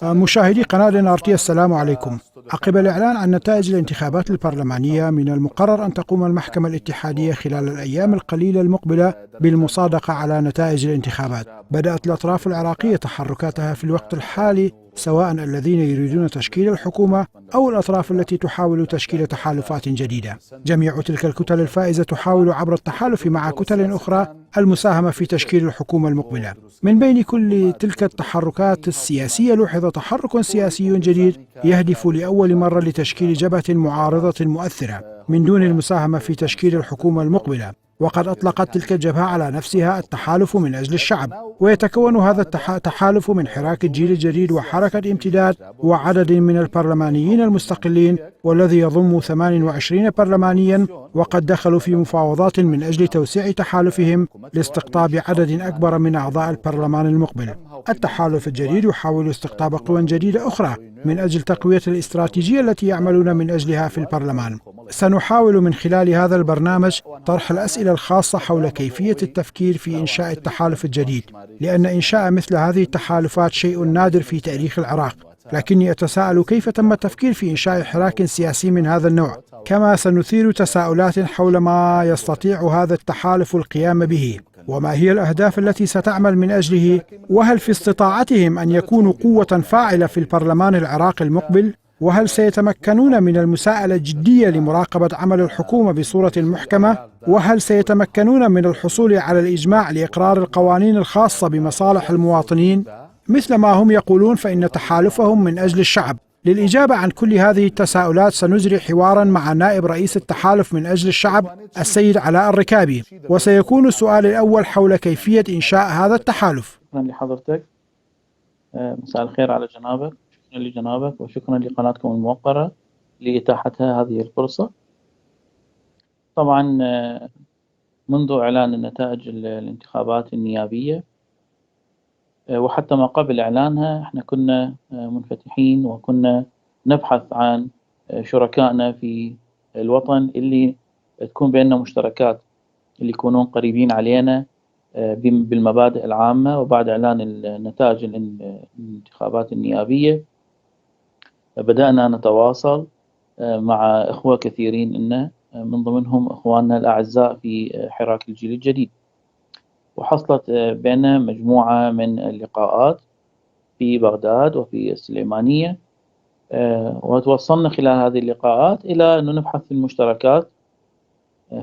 مشاهدي قناة NRT السلام عليكم. عقب الإعلان عن نتائج الانتخابات البرلمانية من المقرر أن تقوم المحكمة الاتحادية خلال الأيام القليلة المقبلة بالمصادقة على نتائج الانتخابات. بدأت الأطراف العراقية تحركاتها في الوقت الحالي، سواء الذين يريدون تشكيل الحكومة أو الأطراف التي تحاول تشكيل تحالفات جديدة. جميع تلك الكتل الفائزة تحاول عبر التحالف مع كتل أخرى المساهمة في تشكيل الحكومة المقبلة. من بين كل تلك التحركات السياسية لوحظ تحرك سياسي جديد يهدف لأول مرة لتشكيل جبهة معارضة مؤثرة من دون المساهمة في تشكيل الحكومة المقبلة، وقد أطلقت تلك الجبهة على نفسها التحالف من أجل الشعب. ويتكون هذا التحالف من حراك الجيل الجديد وحركة امتداد وعدد من البرلمانيين المستقلين، والذي يضم 28 برلمانيا، وقد دخلوا في مفاوضات من أجل توسيع تحالفهم لاستقطاب عدد أكبر من أعضاء البرلمان المقبل. التحالف الجديد يحاول استقطاب قوى جديدة أخرى من أجل تقوية الاستراتيجية التي يعملون من أجلها في البرلمان. سنحاول من خلال هذا البرنامج طرح الأسئلة الخاصة حول كيفية التفكير في إنشاء التحالف الجديد، لأن إنشاء مثل هذه التحالفات شيء نادر في تاريخ العراق، لكني أتساءل كيف تم التفكير في إنشاء حراك سياسي من هذا النوع. كما سنثير تساؤلات حول ما يستطيع هذا التحالف القيام به، وما هي الأهداف التي ستعمل من أجله، وهل في استطاعتهم أن يكونوا قوة فاعلة في البرلمان العراقي المقبل، وهل سيتمكنون من المساءلة الجدية لمراقبة عمل الحكومة بصورة محكمة، وهل سيتمكنون من الحصول على الإجماع لإقرار القوانين الخاصة بمصالح المواطنين. مثل ما هم يقولون فإن تحالفهم من أجل الشعب. للإجابة عن كل هذه التساؤلات سنجري حوارا مع نائب رئيس التحالف من أجل الشعب السيد علاء الركابي، وسيكون السؤال الأول حول كيفية إنشاء هذا التحالف. شكرا لحضرتك. مساء الخير على جنابك. شكرا لجنابك وشكرا لقناتكم الموقرة لإتاحتها هذه الفرصة. طبعا منذ إعلان النتائج الانتخابات النيابية وحتى ما قبل إعلانها احنا كنا منفتحين وكنا نبحث عن شركائنا في الوطن اللي تكون بيننا مشتركات، اللي يكونون قريبين علينا بالمبادئ العامة. وبعد إعلان النتائج الانتخابات النيابية بدأنا نتواصل مع إخوة كثيرين إن من ضمنهم إخواننا الأعزاء في حراك الجيل الجديد، وحصلت بيننا مجموعة من اللقاءات في بغداد وفي السليمانية، وتوصلنا خلال هذه اللقاءات إلى أن نبحث في المشتركات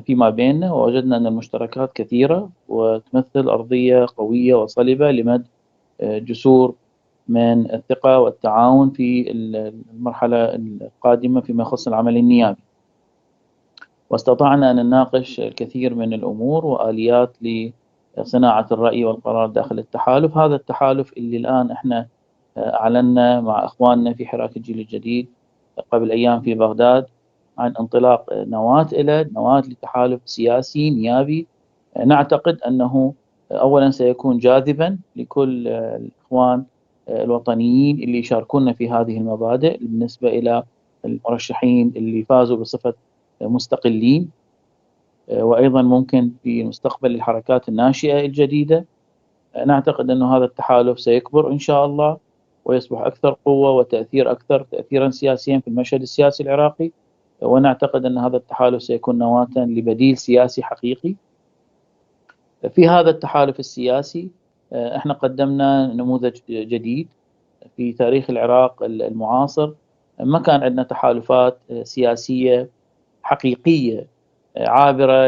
فيما بيننا، ووجدنا أن المشتركات كثيرة وتمثل أرضية قوية وصلبة لمد جسور من الثقة والتعاون في المرحلة القادمة فيما يخص العمل النيابي. واستطعنا أن نناقش الكثير من الأمور وآليات لصناعة الرأي والقرار داخل التحالف. هذا التحالف اللي الآن احنا أعلنا مع إخواننا في حراك الجيل الجديد قبل أيام في بغداد عن انطلاق نواة لتحالف سياسي نيابي. نعتقد أنه أولا سيكون جاذبا لكل الإخوان الوطنيين اللي يشاركون في هذه المبادئ بالنسبة إلى المرشحين اللي فازوا بصفة مستقلين، وأيضا ممكن في مستقبل الحركات الناشئة الجديدة. نعتقد أن هذا التحالف سيكبر إن شاء الله ويصبح أكثر قوة وتأثير أكثر تأثيرا سياسيا في المشهد السياسي العراقي، ونعتقد أن هذا التحالف سيكون نواة لبديل سياسي حقيقي. في هذا التحالف السياسي احنا قدمنا نموذج جديد في تاريخ العراق المعاصر. ما كان عندنا تحالفات سياسية حقيقية عابرة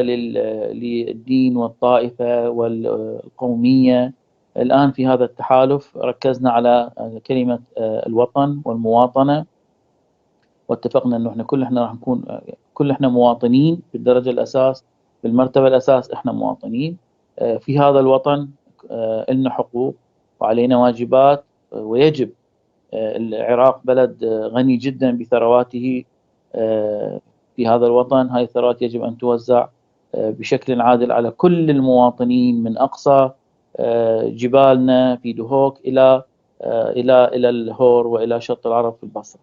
للدين والطائفة والقومية. الآن في هذا التحالف ركزنا على كلمة الوطن والمواطنة، واتفقنا أنه احنا راح نكون احنا مواطنين في الدرجة الأساس، بالمرتبة الأساس احنا مواطنين في هذا الوطن. لنا حقوق وعلينا واجبات، ويجب العراق بلد غني جدا بثرواته في هذا الوطن. هاي الثروات يجب أن توزع بشكل عادل على كل المواطنين من أقصى جبالنا في دهوك إلى الهور وإلى شط العرب في البصرة.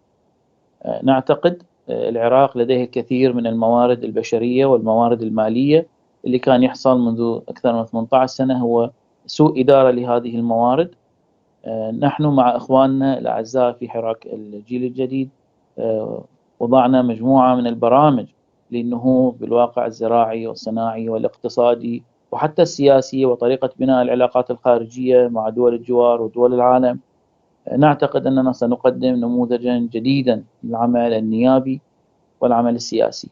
نعتقد العراق لديه الكثير من الموارد البشرية والموارد المالية. اللي كان يحصل منذ أكثر من 18 سنة هو سوء إدارة لهذه الموارد. نحن مع إخواننا الأعزاء في حراك الجيل الجديد وضعنا مجموعة من البرامج للنهوض بالواقع الزراعي والصناعي والاقتصادي وحتى السياسي وطريقة بناء العلاقات الخارجية مع دول الجوار ودول العالم. نعتقد أننا سنقدم نموذجا جديدا للعمل النيابي والعمل السياسي.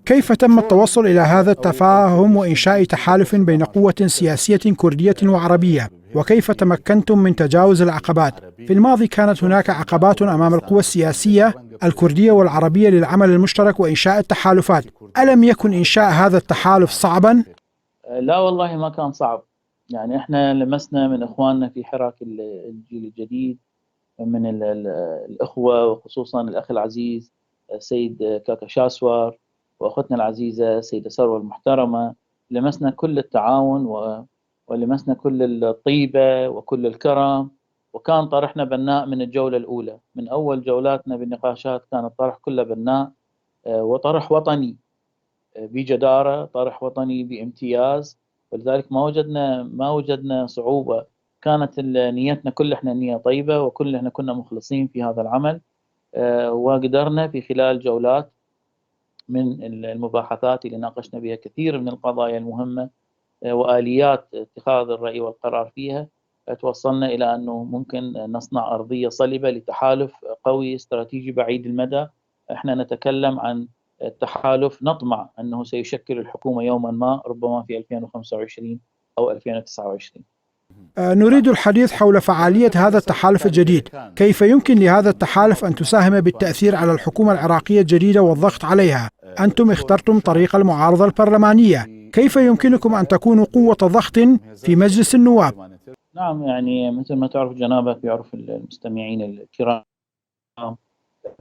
كيف تم التوصل إلى هذا التفاهم وإنشاء تحالف بين قوة سياسية كردية وعربية؟ وكيف تمكنتم من تجاوز العقبات؟ في الماضي كانت هناك عقبات أمام القوى السياسية الكردية والعربية للعمل المشترك وإنشاء التحالفات. ألم يكن إنشاء هذا التحالف صعبا؟ لا والله ما كان صعب. يعني احنا لمسنا من إخواننا في حراك الجيل الجديد من الأخوة وخصوصا الأخ العزيز السيد كاكا شاسوار وأختنا العزيزة السيدة سروة المحترمة. لمسنا كل التعاون ولمسنا كل الطيبة وكل الكرم، وكان طرحنا بناء من الجولة الأولى. من أول جولاتنا بالنقاشات كان الطرح كله بناء وطرح وطني بجدارة، طرح وطني بامتياز، ولذلك ما وجدنا صعوبة. كانت نيتنا كل احنا نية طيبة وكل احنا كنا مخلصين في هذا العمل. وقدرنا في خلال جولات من المباحثات اللي ناقشنا بها كثير من القضايا المهمة وآليات اتخاذ الرأي والقرار فيها، توصلنا إلى أنه ممكن نصنع أرضية صلبة لتحالف قوي استراتيجي بعيد المدى. احنا نتكلم عن التحالف نطمع أنه سيشكل الحكومة يوما ما، ربما في 2025 أو 2029. نريد الحديث حول فعالية هذا التحالف الجديد. كيف يمكن لهذا التحالف أن تساهم بالتأثير على الحكومة العراقية الجديدة والضغط عليها؟ أنتم اخترتم طريق المعارضة البرلمانية، كيف يمكنكم أن تكونوا قوة ضغط في مجلس النواب؟ نعم، يعني مثل ما تعرف جنابك ويعرف المستمعين الكرام،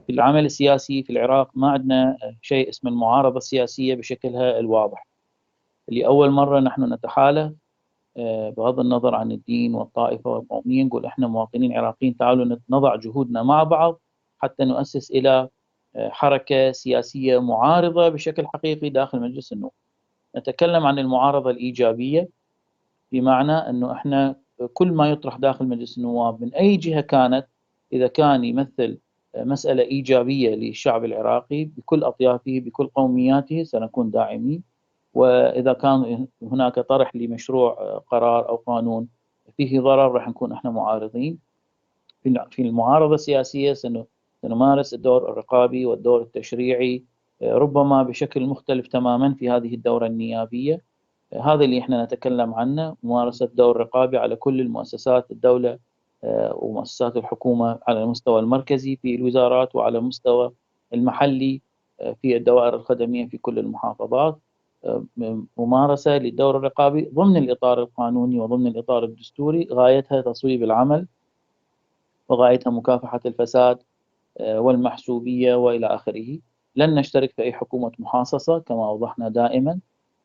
في العمل السياسي في العراق ما عندنا شيء اسمه المعارضة السياسية بشكلها الواضح. لأول مرة نحن نتحالف بغض النظر عن الدين والطائفة والقومية، نقول احنا مواطنين عراقيين تعالوا نضع جهودنا مع بعض حتى نؤسس إلى حركة سياسية معارضة بشكل حقيقي داخل مجلس النواب. نتكلم عن المعارضة الإيجابية، بمعنى أنه احنا كل ما يطرح داخل مجلس النواب من أي جهة كانت، إذا كان يمثل مسألة إيجابية للشعب العراقي بكل أطيافه بكل قومياته، سنكون داعمين. وإذا كان هناك طرح لمشروع قرار أو قانون فيه ضرر راح نكون احنا معارضين. في المعارضة السياسية سنمارس الدور الرقابي والدور التشريعي، ربما بشكل مختلف تماما في هذه الدورة النيابية. هذا اللي احنا نتكلم عنه، ممارسة دور رقابي على كل المؤسسات الدولة ومؤسسات الحكومة على المستوى المركزي في الوزارات وعلى المستوى المحلي في الدوائر الخدمية في كل المحافظات. ممارسة للدور الرقابي ضمن الإطار القانوني وضمن الإطار الدستوري، غايتها تصويب العمل وغايتها مكافحة الفساد والمحسوبية وإلى آخره. لن نشترك في أي حكومة محاصصة كما أوضحنا دائما.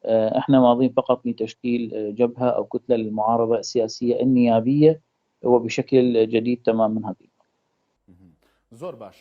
احنا ماضين فقط لتشكيل جبهة أو كتلة للمعارضة السياسية النيابية وبشكل جديد تماما. هذه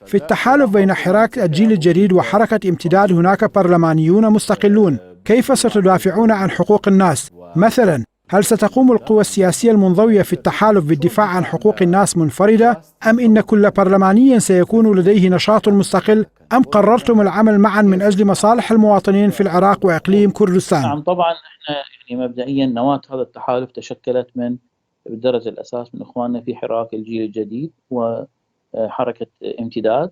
في التحالف بين حراك الجيل الجديد وحركة امتداد هناك برلمانيون مستقلون، كيف ستدافعون عن حقوق الناس؟ مثلا، هل ستقوم القوى السياسية المنضوية في التحالف بالدفاع عن حقوق الناس منفردة، أم إن كل برلماني سيكون لديه نشاط مستقل، أم قررتم العمل معا من أجل مصالح المواطنين في العراق وإقليم كردستان؟ نعم طبعا، احنا يعني مبدئيا نواة هذا التحالف تشكلت من بالدرجة الأساس من إخواننا في حراك الجيل الجديد وحركة امتداد،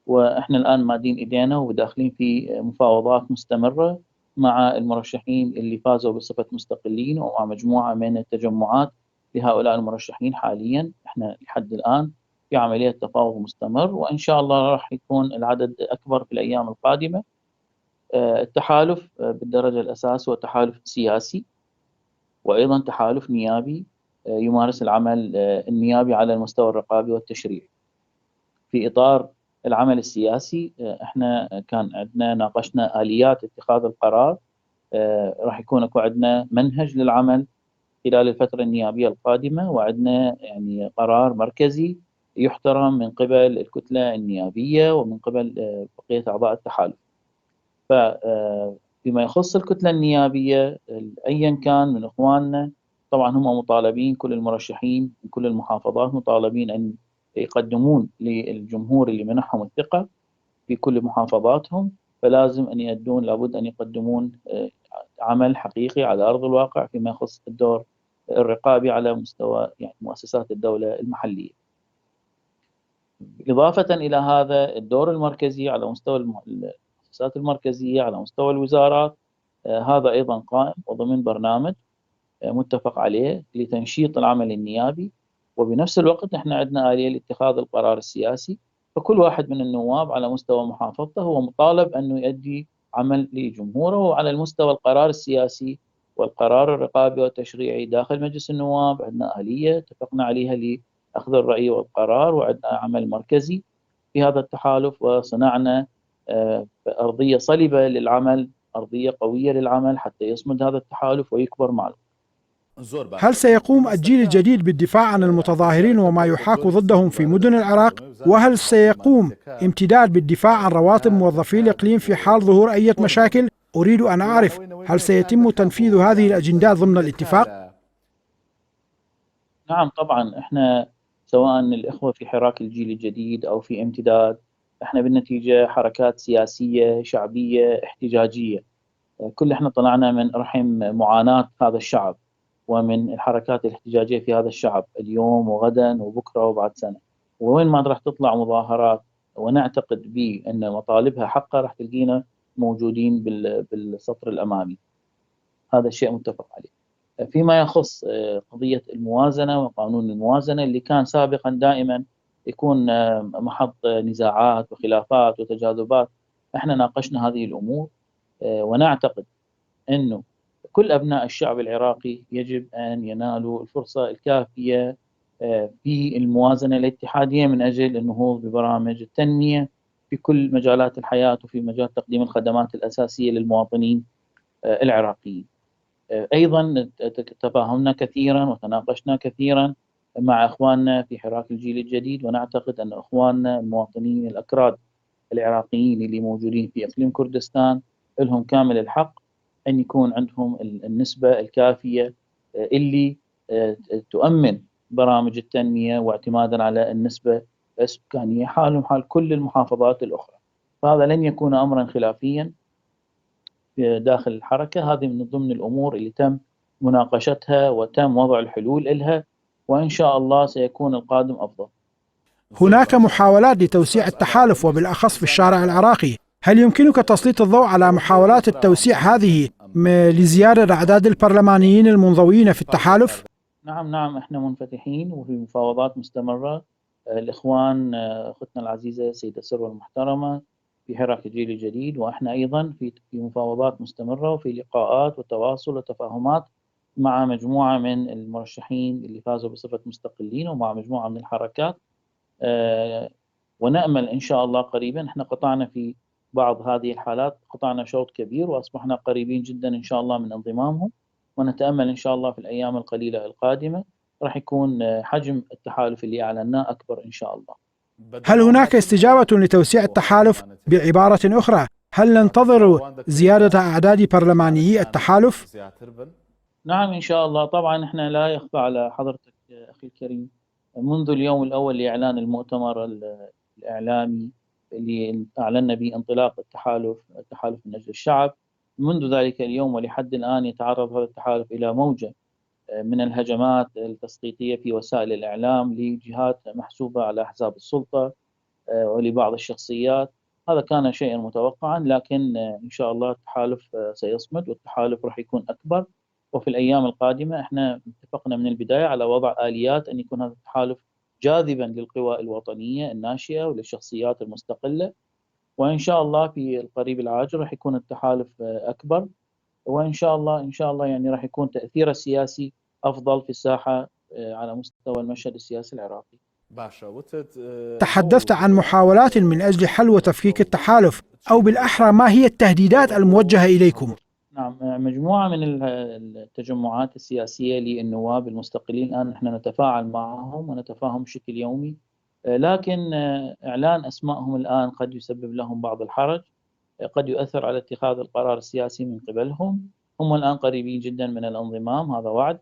وإحنا الآن مادين إيدينا وداخلين في مفاوضات مستمرة مع المرشحين اللي فازوا بصفة مستقلين ومع مجموعة من التجمعات لهؤلاء المرشحين. حاليا احنا لحد الآن في عملية تفاوض مستمر، وإن شاء الله راح يكون العدد أكبر في الأيام القادمة. التحالف بالدرجة الأساس هو تحالف سياسي وأيضا تحالف نيابي يمارس العمل النيابي على المستوى الرقابي والتشريعي. في إطار العمل السياسي احنا كان عندنا ناقشنا آليات اتخاذ القرار. راح يكون اكو عندنا منهج للعمل خلال الفترة النيابية القادمة، وعندنا يعني قرار مركزي يحترم من قبل الكتلة النيابية ومن قبل بقية أعضاء التحالف. فيما يخص الكتلة النيابية أيا كان من إخواننا طبعا هم مطالبين، كل المرشحين من كل المحافظات مطالبين أن يقدمون للجمهور اللي منحهم الثقة في كل محافظاتهم، فلازم أن يؤدون، لابد أن يقدمون عمل حقيقي على أرض الواقع فيما يخص الدور الرقابي على مستوى يعني مؤسسات الدولة المحلية. إضافة إلى هذا الدور المركزي على مستوى المؤسسات المركزية، على مستوى الوزارات، هذا أيضا قائم وضمن برنامج متفق عليه لتنشيط العمل النيابي. وبنفس الوقت احنا عندنا آلية لاتخاذ القرار السياسي، فكل واحد من النواب على مستوى محافظته هو مطالب أنه يؤدي عمل لجمهوره. وعلى المستوى القرار السياسي والقرار الرقابي والتشريعي داخل مجلس النواب عندنا آلية اتفقنا عليها لأخذ الرأي والقرار، وعندنا عمل مركزي في هذا التحالف، وصنعنا أرضية صلبة للعمل، أرضية قوية للعمل حتى يصمد هذا التحالف ويكبر مع الوقت. هل سيقوم الجيل الجديد بالدفاع عن المتظاهرين وما يحاك ضدهم في مدن العراق؟ وهل سيقوم امتداد بالدفاع عن رواتب موظفي الإقليم في حال ظهور أي مشاكل؟ أريد أن أعرف هل سيتم تنفيذ هذه الأجندات ضمن الاتفاق؟ نعم طبعا، احنا سواء الإخوة في حراك الجيل الجديد أو في امتداد، احنا بالنتيجة حركات سياسية شعبية احتجاجية، كل احنا طلعنا من رحم معاناة هذا الشعب ومن الحركات الاحتجاجية في هذا الشعب اليوم وغدا وبكرة وبعد سنة. ووين ما راح تطلع مظاهرات ونعتقد بأن مطالبها حقها راح تلقينا موجودين بالسطر الأمامي، هذا الشيء متفق عليه. فيما يخص قضية الموازنة وقانون الموازنة اللي كان سابقا دائما يكون محط نزاعات وخلافات وتجاذبات، احنا ناقشنا هذه الأمور، ونعتقد أنه كل أبناء الشعب العراقي يجب أن ينالوا الفرصة الكافية في الموازنة الاتحادية من أجل النهوض ببرامج التنمية في كل مجالات الحياة وفي مجال تقديم الخدمات الأساسية للمواطنين العراقيين. أيضا تفاهمنا كثيرا وتناقشنا كثيرا مع إخواننا في حراك الجيل الجديد، ونعتقد أن إخواننا المواطنين الأكراد العراقيين اللي موجودين في إقليم كردستان لهم كامل الحق أن يكون عندهم النسبة الكافية اللي تؤمن برامج التنمية واعتمادا على النسبة السكانية حالهم حال كل المحافظات الأخرى. فهذا لن يكون أمرا خلافيا داخل الحركة، هذه من ضمن الأمور اللي تم مناقشتها وتم وضع الحلول لها، وإن شاء الله سيكون القادم أفضل. هناك محاولات لتوسيع التحالف وبالأخص في الشارع العراقي، هل يمكنك تسليط الضوء على محاولات التوسيع هذه لزيادة أعداد البرلمانيين المنضويين في التحالف؟ نعم احنا منفتحين وفي مفاوضات مستمرة. الإخوان أختنا العزيزة السيدة سروة المحترمة في حراك الجيل الجديد، وإحنا أيضا في مفاوضات مستمرة وفي لقاءات وتواصل وتفاهمات مع مجموعة من المرشحين اللي فازوا بصفة مستقلين ومع مجموعة من الحركات، ونأمل إن شاء الله قريبا. إحنا قطعنا في بعض هذه الحالات، قطعنا شوط كبير وأصبحنا قريبين جدا إن شاء الله من انضمامهم، ونتأمل إن شاء الله في الأيام القليلة القادمة راح يكون حجم التحالف اللي أعلناه أكبر إن شاء الله. هل هناك استجابة لتوسيع التحالف؟ بعبارة أخرى، هل ننتظر زيادة أعداد برلمانيي التحالف؟ نعم إن شاء الله. طبعا إحنا لا يخفى على حضرتك أخي الكريم، منذ اليوم الأول لإعلان المؤتمر الإعلامي اللي أعلنا به انطلاق التحالف من أجل الشعب، منذ ذلك اليوم ولحد الآن يتعرض هذا التحالف إلى موجة من الهجمات التسقيطية في وسائل الإعلام لجهات محسوبة على أحزاب السلطة ولبعض الشخصيات. هذا كان شيئا متوقعا، لكن إن شاء الله التحالف سيصمد والتحالف راح يكون أكبر. وفي الأيام القادمة احنا اتفقنا من البداية على وضع آليات أن يكون هذا التحالف جاذبا للقوى الوطنية الناشئة وللشخصيات المستقلة، وإن شاء الله في القريب العاجل راح يكون التحالف أكبر، وإن شاء الله يعني راح يكون تأثيره السياسي أفضل في الساحة على مستوى المشهد السياسي العراقي. تحدثت عن محاولات من أجل حل وتفكيك التحالف، أو بالأحرى ما هي التهديدات الموجهة إليكم؟ نعم، مجموعة من التجمعات السياسية للنواب المستقلين الآن نحن نتفاعل معهم ونتفاهم بشكل يومي، لكن إعلان أسمائهم الآن قد يسبب لهم بعض الحرج، قد يؤثر على اتخاذ القرار السياسي من قبلهم. هم الآن قريبين جدا من الانضمام، هذا وعد،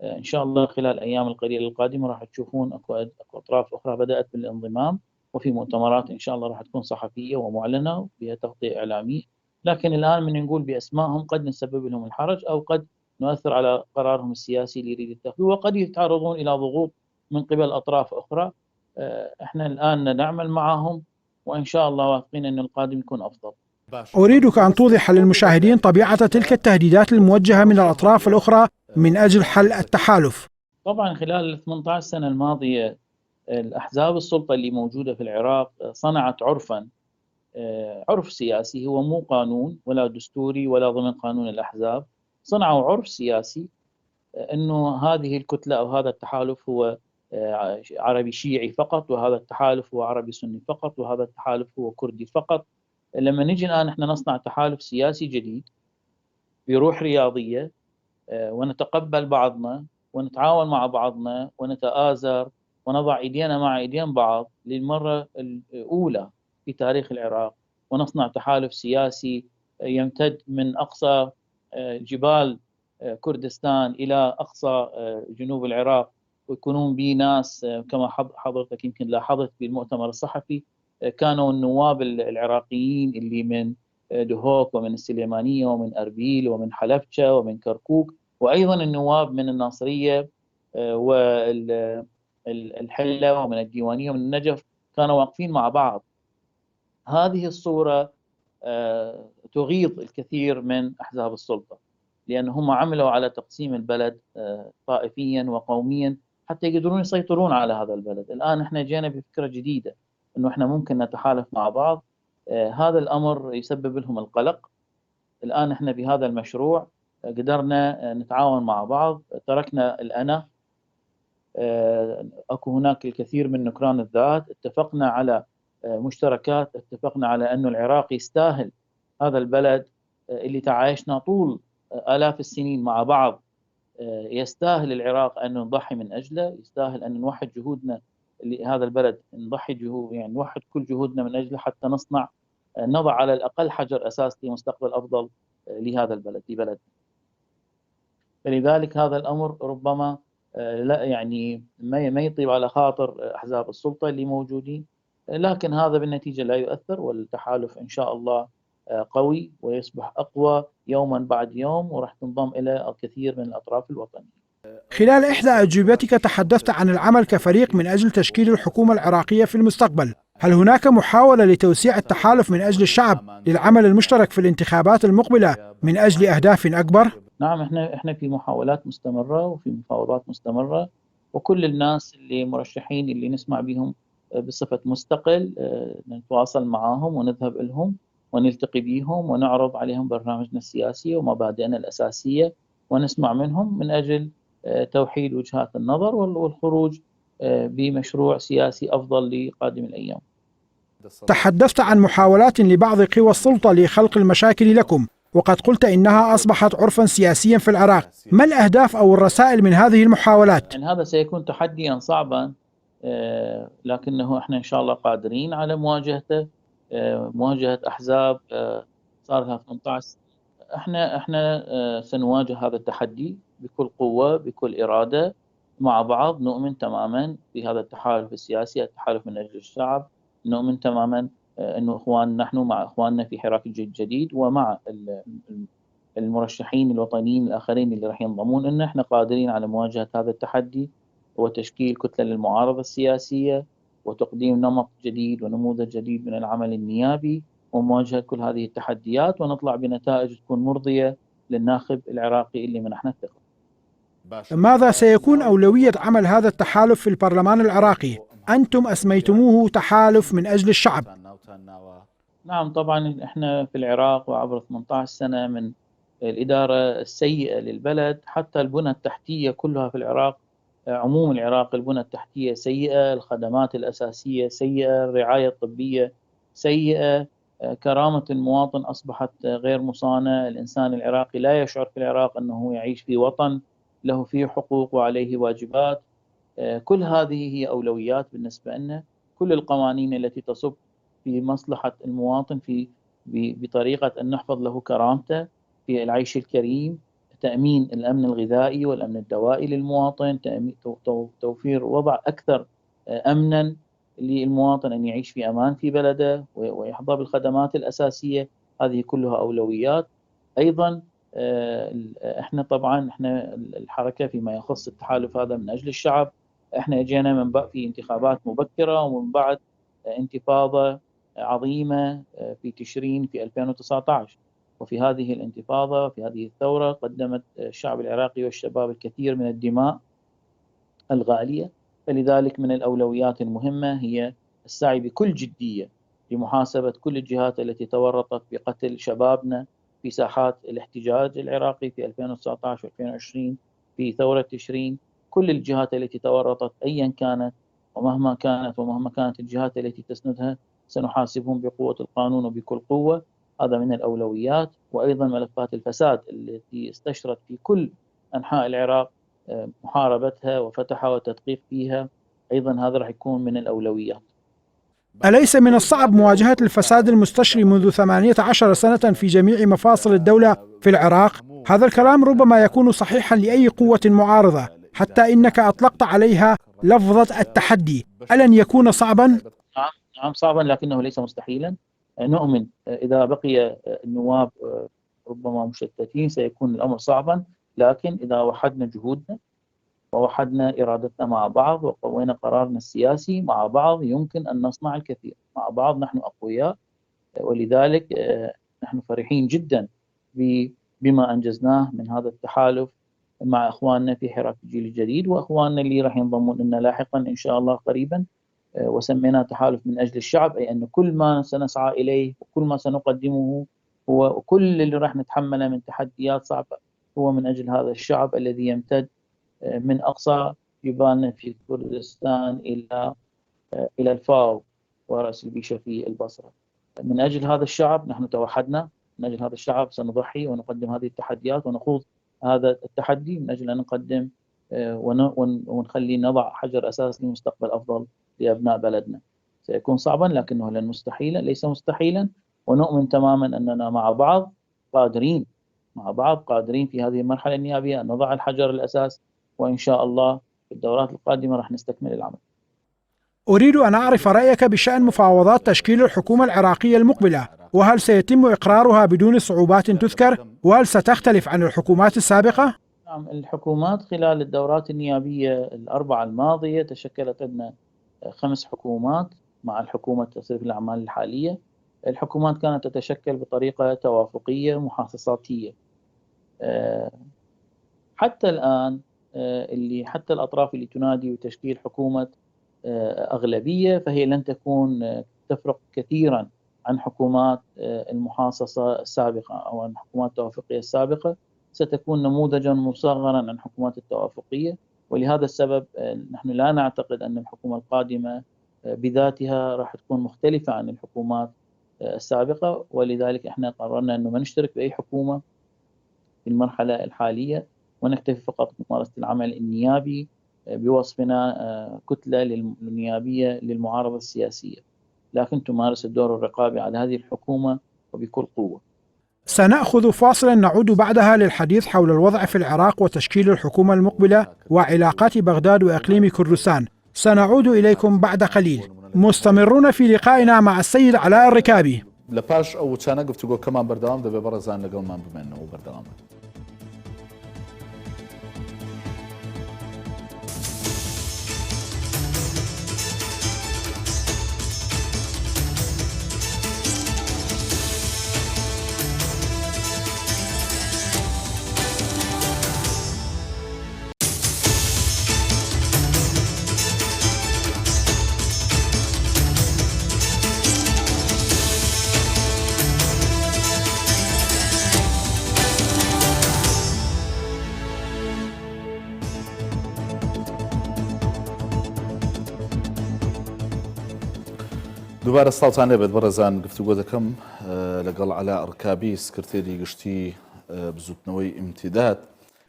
إن شاء الله خلال الأيام القليلة القادمة راح تشوفون أكو أطراف أخرى بدأت بالانضمام، وفي مؤتمرات إن شاء الله راح تكون صحفية ومعلنة وفيها تغطية إعلامية. لكن الآن من نقول بأسمائهم قد نسبب لهم الحرج، أو قد نؤثر على قرارهم السياسي اللي يريد اتخاذه، وقد يتعرضون إلى ضغوط من قبل أطراف أخرى. احنا الآن نعمل معهم، وإن شاء الله واثقين أن القادم يكون أفضل. أريدك أن توضح للمشاهدين طبيعة تلك التهديدات الموجهة من الأطراف الأخرى من أجل حل التحالف. طبعا خلال ال 18 سنة الماضية الأحزاب السلطة اللي موجودة في العراق صنعت عرفا، عرف سياسي هو مو قانون ولا دستوري ولا ضمن قانون الأحزاب. صنعوا عرف سياسي أنه هذه الكتلة أو هذا التحالف هو عربي شيعي فقط، وهذا التحالف هو عربي سني فقط، وهذا التحالف هو كردي فقط. لما نجي الآن احنا نصنع تحالف سياسي جديد بروح رياضية، ونتقبل بعضنا ونتعاون مع بعضنا ونتآزر ونضع ايدينا مع ايدين بعض للمرة الأولى في تاريخ العراق، ونصنع تحالف سياسي يمتد من أقصى جبال كردستان إلى أقصى جنوب العراق، ويكونون به ناس كما حضرتك يمكن لاحظت بالمؤتمر الصحفي، كانوا النواب العراقيين اللي من دهوك ومن السليمانية ومن أربيل ومن حلفشة ومن كركوك، وأيضا النواب من الناصرية والحلة ومن الديوانية ومن النجف، كانوا واقفين مع بعض. هذه الصورة تغيظ الكثير من أحزاب السلطة، لأنهم عملوا على تقسيم البلد طائفيا وقوميا حتى يقدرون يسيطرون على هذا البلد. الآن احنا جينا بفكرة جديدة أنه احنا ممكن نتحالف مع بعض. هذا الأمر يسبب لهم القلق. الآن احنا بهذا المشروع قدرنا نتعاون مع بعض، تركنا الأنا، أكو هناك الكثير من نكران الذات، اتفقنا على مشتركات، اتفقنا على أنه العراق يستاهل هذا البلد اللي تعايشنا طول آلاف السنين مع بعض، يستاهل العراق أن نضحي من أجله، يستاهل أن نوحد جهودنا لهذا البلد، نضحي جهود يعني نوحد كل جهودنا من أجله حتى نضع على الأقل حجر أساس لمستقبل أفضل لهذا البلد لبلدنا. فلذلك هذا الأمر ربما لا يعني ما يطيب على خاطر أحزاب السلطة اللي موجودين، لكن هذا بالنتيجة لا يؤثر، والتحالف إن شاء الله قوي ويصبح أقوى يوما بعد يوم، وراح تنضم إلى الكثير من الأطراف الوطنية. خلال إحدى أجوبتك تحدثت عن العمل كفريق من أجل تشكيل الحكومة العراقية في المستقبل. هل هناك محاولة لتوسيع التحالف من أجل الشعب للعمل المشترك في الانتخابات المقبلة من أجل أهداف أكبر؟ نعم، احنا في محاولات مستمرة وفي مفاوضات مستمرة، وكل الناس اللي مرشحين اللي نسمع بهم بصفة مستقل نتواصل معهم ونذهب لهم ونلتقي بهم ونعرض عليهم برنامجنا السياسي ومبادئنا الأساسية، ونسمع منهم من أجل توحيد وجهات النظر والخروج بمشروع سياسي أفضل لقادم الأيام. تحدثت عن محاولات لبعض قوى السلطة لخلق المشاكل لكم، وقد قلت إنها أصبحت عرفا سياسيا في العراق. ما الأهداف أو الرسائل من هذه المحاولات؟ يعني هذا سيكون تحديا صعبا، لكنه احنا إن شاء الله قادرين على مواجهته، مواجهة أحزاب صار لها 18. احنا سنواجه هذا التحدي بكل قوة بكل إرادة مع بعض. نؤمن تماما بهذا التحالف السياسي، التحالف من أجل الشعب. نؤمن تماما أنه نحن مع إخواننا في حراك الجيل الجديد ومع المرشحين الوطنيين الآخرين اللي راح ينضمون، أن احنا قادرين على مواجهة هذا التحدي وتشكيل كتلة للمعارضة السياسية وتقديم نمط جديد ونموذج جديد من العمل النيابي ومواجهة كل هذه التحديات، ونطلع بنتائج تكون مرضية للناخب العراقي اللي منحنا الثقة. ماذا سيكون أولوية عمل هذا التحالف في البرلمان العراقي؟ أنتم أسميتموه تحالف من أجل الشعب. نعم، طبعا احنا في العراق وعبر 18 سنة من الإدارة السيئة للبلد، حتى البنى التحتية كلها في العراق، عموم العراق البنى التحتية سيئة، الخدمات الأساسية سيئة، الرعاية الطبية سيئة، كرامة المواطن أصبحت غير مصانة. الإنسان العراقي لا يشعر في العراق أنه يعيش في وطن له فيه حقوق وعليه واجبات. كل هذه هي أولويات بالنسبة لنا. كل القوانين التي تصب في مصلحة المواطن بطريقة أن نحفظ له كرامته في العيش الكريم تأمين الأمن الغذائي والأمن الدوائي للمواطن، توفير وضع أكثر أمنا للمواطن أن يعيش في أمان في بلده ويحظى بالخدمات الأساسية. هذه كلها أولويات. أيضا احنا الحركة فيما يخص التحالف هذا من أجل الشعب، احنا اجينا في انتخابات مبكرة ومن بعد انتفاضة عظيمة في تشرين في 2019. وفي هذه الانتفاضة في هذه الثورة قدمت الشعب العراقي والشباب الكثير من الدماء الغالية. فلذلك من الأولويات المهمة هي السعي بكل جدية لمحاسبة كل الجهات التي تورطت بقتل شبابنا في ساحات الاحتجاج العراقي في 2019 و2020 في ثورة تشرين. كل الجهات التي تورطت أيا كانت ومهما كانت الجهات التي تسندها سنحاسبهم بقوة القانون وبكل قوة. هذا من الأولويات. وأيضا ملفات الفساد التي استشرت في كل أنحاء العراق محاربتها وفتحها والتدقيق فيها، أيضا هذا راح يكون من الأولويات. أليس من الصعب مواجهة الفساد المستشري منذ 18 سنة في جميع مفاصل الدولة في العراق؟ هذا الكلام ربما يكون صحيحا لأي قوة معارضة، حتى إنك أطلقت عليها لفظة التحدي. ألن يكون صعبا؟ نعم صعبا، لكنه ليس مستحيلا. نؤمن إذا بقي النواب ربما مشتتين سيكون الأمر صعبا، لكن إذا وحدنا جهودنا ووحدنا إرادتنا مع بعض وقوينا قرارنا السياسي مع بعض يمكن أن نصنع الكثير. مع بعض نحن أقوياء، ولذلك نحن فرحين جدا بما أنجزناه من هذا التحالف مع إخواننا في حراك الجيل الجديد وإخواننا اللي راح ينضمون لنا لاحقا إن شاء الله قريبا. وسميناه تحالف من أجل الشعب، أي أن كل ما سنسعى إليه وكل ما سنقدمه وكل اللي راح نتحمله من تحديات صعبة هو من أجل هذا الشعب الذي يمتد من أقصى جبالنا في كردستان إلى الفاو ورأس البيشة في البصرة. من أجل هذا الشعب نحن توحدنا، من أجل هذا الشعب سنضحي ونقدم هذه التحديات ونخوض هذا التحدي من أجل أن نقدم ونخلي نضع حجر أساس لمستقبل أفضل لأبناء بلدنا. سيكون صعبا لكنه ليس مستحيلا، ونؤمن تماما أننا مع بعض قادرين في هذه المرحلة النيابية أن نضع الحجر الأساس، وإن شاء الله في الدورات القادمة راح نستكمل العمل. أريد أن أعرف رأيك بشأن مفاوضات تشكيل الحكومة العراقية المقبلة، وهل سيتم إقرارها بدون صعوبات تذكر؟ وهل ستختلف عن الحكومات السابقة؟ نعم، الحكومات خلال الدورات النيابية الأربعة الماضية تشكلت لنا 5 حكومات مع الحكومة تصريف الأعمال الحالية. الحكومات كانت تتشكل بطريقة توافقية محاصصاتية. حتى الآن حتى الأطراف اللي تنادي بتشكيل حكومة أغلبية فهي لن تكون تفرق كثيرا عن حكومات المحاصصة السابقة أو عن الحكومات التوافقية السابقة. ستكون نموذجا مصغرا عن الحكومات التوافقية، ولهذا السبب نحن لا نعتقد أن الحكومة القادمة بذاتها راح تكون مختلفة عن الحكومات السابقة. ولذلك احنا قررنا أنه ما نشترك بأي حكومة في المرحلة الحالية، ونكتفي فقط بممارسة العمل النيابي بوصفنا كتلة النيابية للمعارضة السياسية، لكن تمارس الدور الرقابي على هذه الحكومة وبكل قوة. سنأخذ فاصلا نعود بعدها للحديث حول الوضع في العراق وتشكيل الحكومة المقبلة وعلاقات بغداد وإقليم كردستان. سنعود إليكم بعد قليل. مستمرون في لقائنا مع السيد علاء الركابي. لپاش ئەو وچانە گفتوگۆ کەمان بەردەوام دەبێ بەڕێزان لەگەڵمان بمێنەوە بەردەوام. دووبارە ساڵتان لێبێت بەڕێزان، گفتوگۆ دەکەم لەگەڵ علاء ڕکابی سکرتێری گشتی بزوتنەوەی امتداد.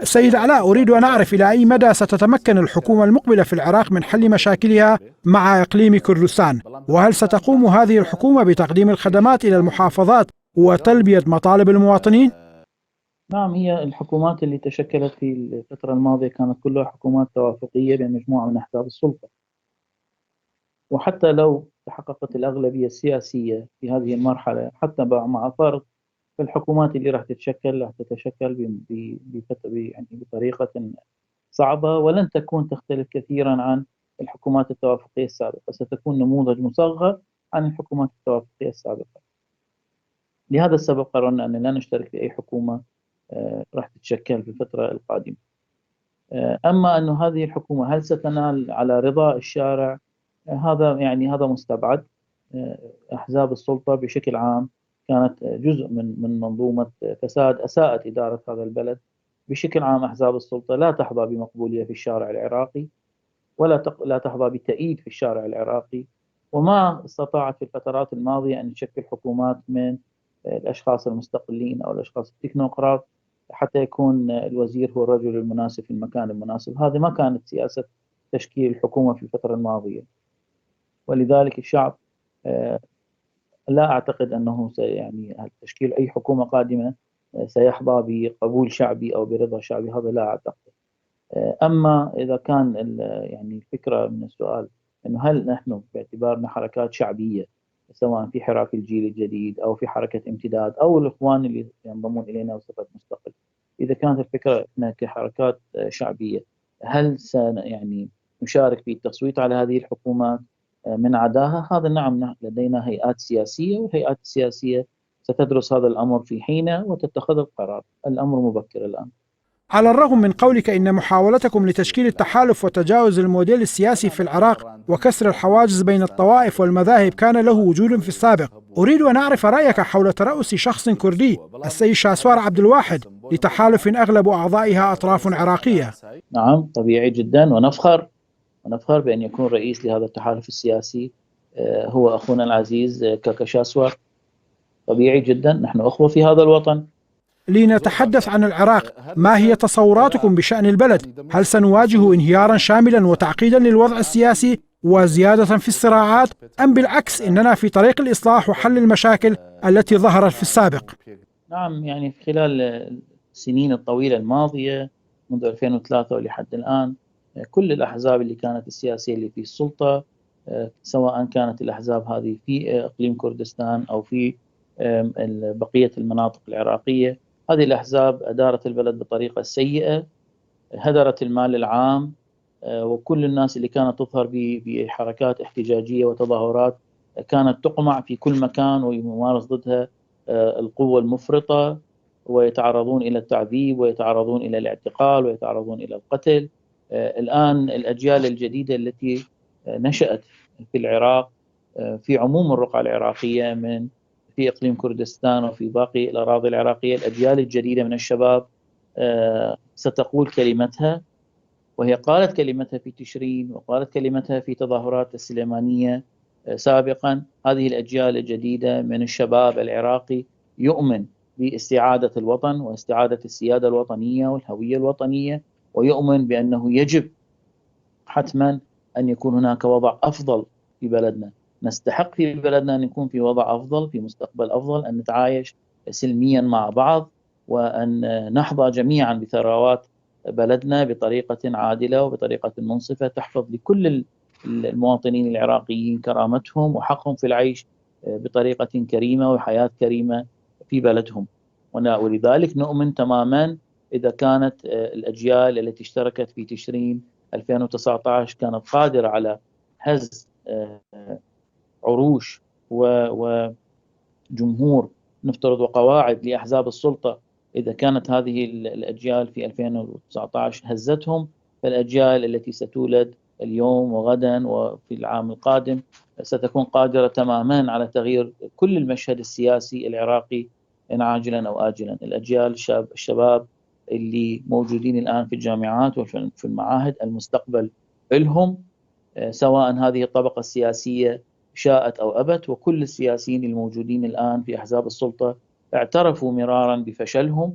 سيد علاء، أريد أن أعرف إلى أي مدى ستتمكن الحكومة المقبلة في العراق من حل مشاكلها مع إقليم كردستان، وهل ستقوم هذه الحكومة بتقديم الخدمات إلى المحافظات وتلبية مطالب المواطنين؟ نعم، هي الحكومات اللي تشكلت في الفترة الماضية كانت كلها حكومات توافقية بين مجموعة من أحزاب السلطة، وحتى لو تحققت الأغلبية السياسية في هذه المرحلة حتى مع فرض، فالحكومات اللي راح تتشكل راح تتشكل يعني بطريقة صعبة، ولن تكون تختلف كثيرا عن الحكومات التوافقية السابقة، ستكون نموذج مصغر عن الحكومات التوافقية السابقة. لهذا السبب قررنا أن لا نشترك في أي حكومة راح تتشكل في الفترة القادمة. أما أن هذه الحكومة هل ستنال على رضا الشارع؟ هذا مستبعد. أحزاب السلطة بشكل عام كانت جزء من منظومة فساد أساءت إدارة هذا البلد. بشكل عام أحزاب السلطة لا تحظى بمقبولية في الشارع العراقي، لا تحظى بتأييد في الشارع العراقي، وما استطاعت في الفترات الماضية أن تشكل حكومات من الأشخاص المستقلين أو الأشخاص التكنوقراط حتى يكون الوزير هو الرجل المناسب في المكان المناسب. هذه ما كانت سياسة تشكيل الحكومة في الفترة الماضية، ولذلك الشعب لا أعتقد أنه يعني تشكيل أي حكومة قادمة سيحظى بقبول شعبي أو برضا شعبي، هذا لا أعتقد. أما إذا كان يعني الفكرة من السؤال أنه هل نحن باعتبارنا حركات شعبية سواء في حراك الجيل الجديد أو في حركة امتداد أو الإخوان اللي ينضمون إلينا بصفة مستقل، إذا كانت الفكرة إحنا كحركات شعبية هل يعني نشارك في التصويت على هذه الحكومات من عداها؟ هذا نعم، لدينا هيئات سياسية، والهيئات السياسية ستدرس هذا الأمر في حينه وتتخذ القرار. الأمر مبكر الآن. على الرغم من قولك إن محاولتكم لتشكيل التحالف وتجاوز الموديل السياسي في العراق وكسر الحواجز بين الطوائف والمذاهب كان له وجود في السابق، أريد أن أعرف رأيك حول ترأس شخص كردي السيد شاسوار عبد الواحد لتحالف أغلب أعضائها أطراف عراقية. نعم، طبيعي جدا، ونفخر بأن يكون رئيس لهذا التحالف السياسي هو أخونا العزيز كاكا شاسوار. طبيعي جدا، نحن أخوة في هذا الوطن. لنتحدث عن العراق، ما هي تصوراتكم بشأن البلد؟ هل سنواجه انهيارا شاملا وتعقيدا للوضع السياسي وزيادة في الصراعات، أم بالعكس إننا في طريق الإصلاح وحل المشاكل التي ظهرت في السابق؟ نعم، يعني في خلال السنين الطويلة الماضية منذ 2003 ولحد الآن كل الأحزاب اللي كانت السياسية اللي في السلطة، سواء كانت الأحزاب هذه في إقليم كردستان أو في بقية المناطق العراقية، هذه الأحزاب أدارت البلد بطريقة سيئة، هدرت المال العام، وكل الناس اللي كانت تظهر بحركات احتجاجية وتظاهرات كانت تقمع في كل مكان ويمارس ضدها القوة المفرطة، ويتعرضون إلى التعذيب ويتعرضون إلى الاعتقال ويتعرضون إلى القتل. الآن الأجيال الجديدة التي نشأت في العراق في عموم الرقعة العراقية في إقليم كردستان وفي باقي الأراضي العراقية، الأجيال الجديدة من الشباب ستقول كلمتها، وهي قالت كلمتها في تشرين وقالت كلمتها في تظاهرات السليمانية سابقا. هذه الأجيال الجديدة من الشباب العراقي يؤمن باستعادة الوطن واستعادة السيادة الوطنية والهوية الوطنية، ويؤمن بأنه يجب حتما أن يكون هناك وضع أفضل في بلدنا. نستحق في بلدنا أن يكون في وضع أفضل، في مستقبل أفضل، أن نتعايش سلميا مع بعض، وأن نحظى جميعا بثروات بلدنا بطريقة عادلة وبطريقة منصفة تحفظ لكل المواطنين العراقيين كرامتهم وحقهم في العيش بطريقة كريمة وحياة كريمة في بلدهم. ولذلك نؤمن تماما إذا كانت الأجيال التي اشتركت في تشرين 2019 كانت قادرة على هز عروش وجمهور نفترض وقواعد لأحزاب السلطة، إذا كانت هذه الأجيال في 2019 هزتهم، فالأجيال التي ستولد اليوم وغدا وفي العام القادم ستكون قادرة تماما على تغيير كل المشهد السياسي العراقي إن عاجلا أو آجلا. الأجيال الشباب اللي موجودين الآن في الجامعات وفي المعاهد، المستقبل لهم، سواء هذه الطبقة السياسية شاءت أو أبت، وكل السياسيين الموجودين الآن في أحزاب السلطة اعترفوا مرارا بفشلهم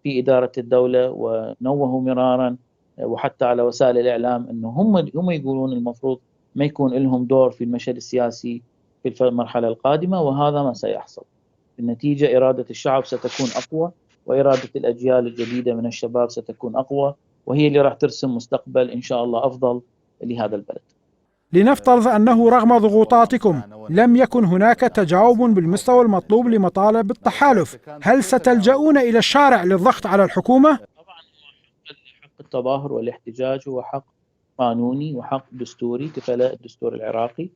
في إدارة الدولة، ونوهوا مرارا وحتى على وسائل الإعلام أنه هم يقولون المفروض ما يكون لهم دور في المشهد السياسي في المرحلة القادمة، وهذا ما سيحصل. بالنتيجة إرادة الشعب ستكون أقوى، وإرادة الأجيال الجديدة من الشباب ستكون أقوى، وهي اللي راح ترسم مستقبل إن شاء الله أفضل لهذا البلد. لنفترض أنه رغم ضغوطاتكم لم يكن هناك تجاوب بالمستوى المطلوب لمطالب التحالف، هل ستلجؤون إلى الشارع للضغط على الحكومة؟ طبعا حق التظاهر والاحتجاج هو حق قانوني وحق دستوري كفله الدستور العراقي.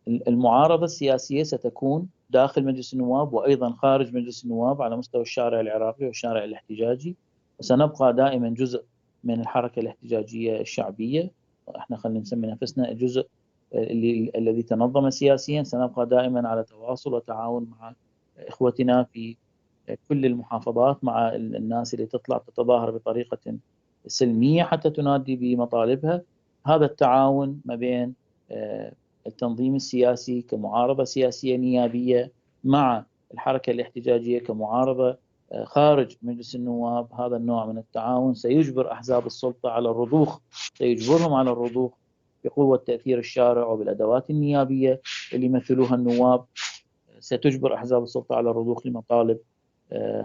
المعارضة السياسية ستكون داخل مجلس النواب وأيضا خارج مجلس النواب على مستوى الشارع العراقي والشارع الاحتجاجي، وسنبقى دائما جزء من الحركة الاحتجاجية الشعبية. احنا خلينا نسمي نفسنا الجزء الذي تنظم سياسيا. سنبقى دائما على تواصل وتعاون مع اخوتنا في كل المحافظات، مع الناس اللي تطلع تتظاهر بطريقة سلمية حتى تنادي بمطالبها. هذا التعاون ما بين التنظيم السياسي كمعارضة سياسية نيابية مع الحركة الاحتجاجية كمعارضة خارج مجلس النواب، هذا النوع من التعاون سيجبر أحزاب السلطة على الرضوخ، سيجبرهم على الرضوخ بقوة تأثير الشارع وبالأدوات النيابية اللي يمثلوها النواب. ستجبر أحزاب السلطة على الرضوخ لمطالب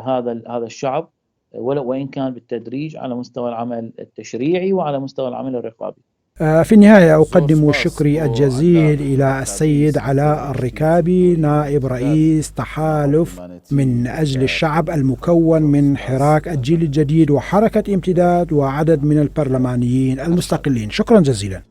هذا الشعب، وإن كان بالتدريج على مستوى العمل التشريعي وعلى مستوى العمل الرقابي. في النهاية أقدم شكري الجزيل إلى السيد علاء الركابي، نائب رئيس تحالف من أجل الشعب المكون من حراك الجيل الجديد وحركة امتداد وعدد من البرلمانيين المستقلين. شكرا جزيلا.